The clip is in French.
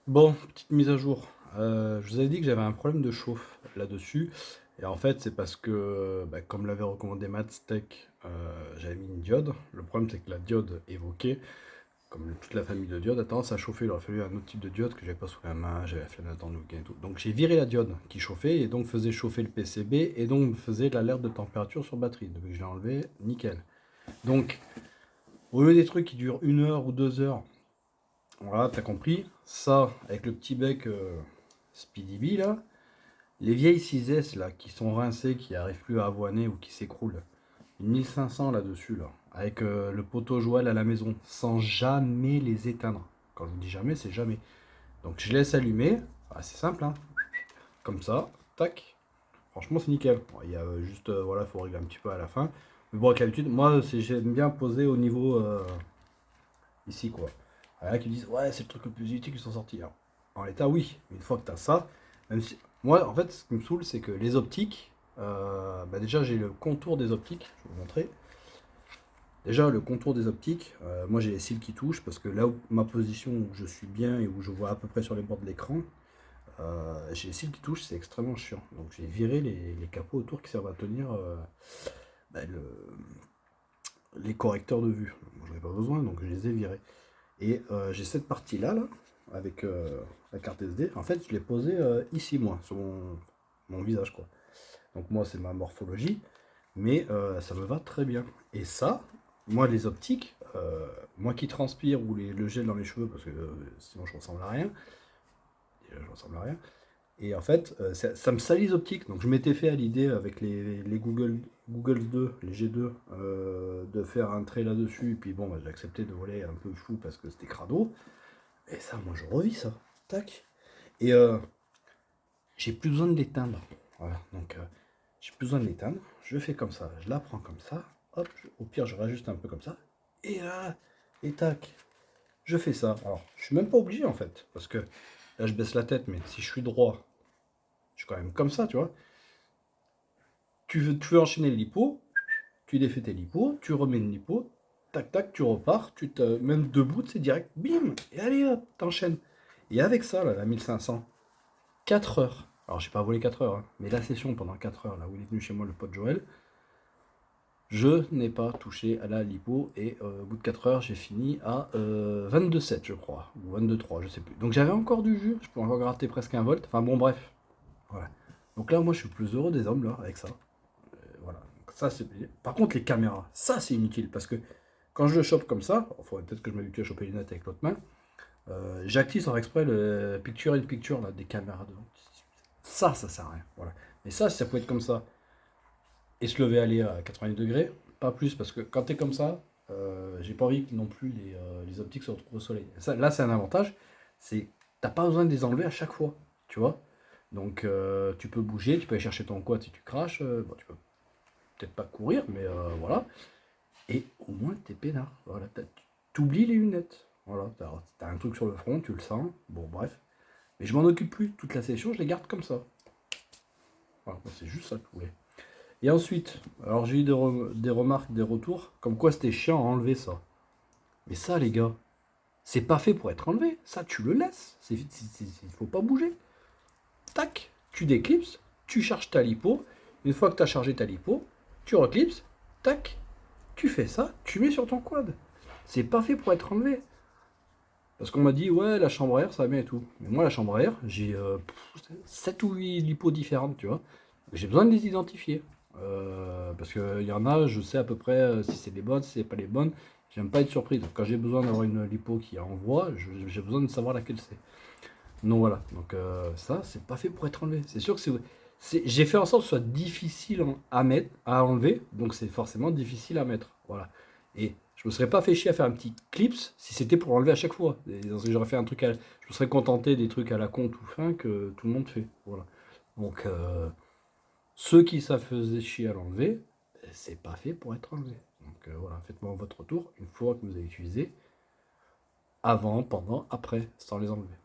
Bon, petite mise à jour. Je vous avais dit que j'avais un problème de chauffe là-dessus. Et en fait, c'est parce que, bah, comme l'avait recommandé Mattstech, j'avais mis une diode. Le problème, c'est que la diode évoquée, comme toute la famille de diodes, a tendance à chauffer. Il aurait fallu un autre type de diode que j'avais pas sous la main, j'avais la flemme d'attendre le week-end et tout. Donc j'ai viré la diode qui chauffait et donc faisait chauffer le PCB et donc faisait l'alerte de température sur batterie. Depuis que je l'ai enlevé, nickel. Donc, au lieu des trucs qui durent 1 heure ou 2 heures, voilà, t'as compris. Ça, avec le petit bec Speedy Bee, là. Les vieilles 6S, là, qui sont rincées, qui n'arrivent plus à avoiner ou qui s'écroulent. Une 1500 là-dessus, là. Avec le poteau Joël à la maison, sans jamais les éteindre. Quand je vous dis jamais, c'est jamais. Donc je laisse allumer. Ah, c'est simple, hein. Comme ça, tac. Franchement, c'est nickel. Bon, il y a juste, voilà, il faut régler un petit peu à la fin. Mais bon, avec l'habitude, moi, j'aime bien poser au niveau ici, quoi. Il y en a qui me disent, ouais, c'est le truc le plus utile qui sont sortis. Alors, en l'état, oui, mais une fois que tu as ça, même si. Moi, en fait, ce qui me saoule, c'est que les optiques, bah déjà, j'ai le contour des optiques, je vais vous montrer. Déjà, le contour des optiques, moi j'ai les cils qui touchent parce que là où ma position où je suis bien et où je vois à peu près sur les bords de l'écran, j'ai les cils qui touchent, c'est extrêmement chiant. Donc j'ai viré les capots autour qui servent à tenir bah, les correcteurs de vue. J'en ai pas besoin, donc je les ai virés. Et j'ai cette partie-là, là, avec la carte SD. En fait, je l'ai posée ici, moi, sur mon visage, quoi. Donc moi, c'est ma morphologie, mais ça me va très bien. Et ça, moi, les optiques, moi qui transpire ou le gel dans les cheveux, parce que sinon je ressemble à rien, déjà, je ressemble à rien. Et en fait, ça me salit les optiques. Donc je m'étais fait à l'idée avec les Google 2, les G2, de faire un trait là-dessus. Et puis bon, bah, j'ai accepté de voler un peu fou parce que c'était crado. Et ça, moi, je revis ça. Tac. Et j'ai plus besoin de l'éteindre. Voilà. Donc, j'ai plus besoin de l'éteindre. Je fais comme ça. Je la prends comme ça. Hop. Au pire, je rajuste un peu comme ça. Et tac. Je fais ça. Alors, je suis même pas obligé en fait. Parce que là, je baisse la tête. Mais si je suis droit, je suis quand même comme ça, tu vois. Tu veux enchaîner les lipos. Tu défais tes lipos. Tu remets une lipo. Tac, tac. Tu repars. Même debout, c'est direct. Bim. Et allez hop. T'enchaînes. Et avec ça, là, la 1500. 4 heures. Alors, j'ai pas volé 4 heures, hein, mais la session pendant 4 heures, là où il est venu chez moi, le pote Joël, je n'ai pas touché à la lipo et au bout de 4 heures, j'ai fini à 22,7, je crois, ou 22,3, je sais plus. Donc, j'avais encore du jus, je peux encore gratter presque un volt. Enfin, bon, bref. Voilà. Donc là, moi, je suis plus heureux des hommes, là, avec ça. Voilà. Donc, ça, c'est. Par contre, les caméras, ça, c'est inutile parce que quand je le chope comme ça, il faudrait peut-être que je m'habitue à choper les lunettes avec l'autre main. J'active sans exprès le picture in picture là, des caméras devant. Ça sert à rien. Voilà. Mais ça, si ça pouvait être comme ça et se lever aller à 90 degrés, pas plus, parce que quand t'es comme ça, j'ai pas envie que non plus les optiques se retrouvent au soleil. Ça, là, c'est un avantage, c'est t'as pas besoin de les enlever à chaque fois, tu vois. Donc, tu peux bouger, tu peux aller chercher ton quad si tu craches. Bon, tu peux peut-être pas courir, mais voilà. Et au moins, t'es peinard. Voilà, t'oublies les lunettes. Voilà, t'as un truc sur le front, tu le sens. Bon, bref. Mais je m'en occupe plus. Toute la session, je les garde comme ça. Voilà, c'est juste ça que je voulais. Et ensuite, alors j'ai eu des remarques, des retours, comme quoi c'était chiant à enlever ça. Mais ça, les gars, c'est pas fait pour être enlevé. Ça, tu le laisses. Il faut pas bouger. Tac, tu déclipses, tu charges ta lipo. Une fois que tu as chargé ta lipo, tu reclipses, tac, tu fais ça, tu mets sur ton quad. C'est pas fait pour être enlevé. Parce qu'on m'a dit, ouais, la chambre à air, ça va bien et tout. Mais moi, la chambre à air, j'ai 7 ou 8 lipos différentes, tu vois. J'ai besoin de les identifier. Parce qu'il y en a, je sais à peu près si c'est les bonnes, si c'est pas les bonnes. J'aime pas être surpris. Donc, quand j'ai besoin d'avoir une lipo qui envoie, j'ai besoin de savoir laquelle c'est. Donc voilà. Donc ça, c'est pas fait pour être enlevé. C'est sûr que j'ai fait en sorte que ce soit difficile à mettre, à enlever. Donc c'est forcément difficile à mettre. Voilà. Et je me serais pas fait chier à faire un petit clips si c'était pour l'enlever à chaque fois. J'aurais fait un truc je me serais contenté des trucs à la con tout fin que tout le monde fait. Voilà. Donc ceux qui ça faisait chier à l'enlever, c'est pas fait pour être enlevé. Donc voilà, faites-moi votre retour une fois que vous avez utilisé, avant, pendant, après, sans les enlever.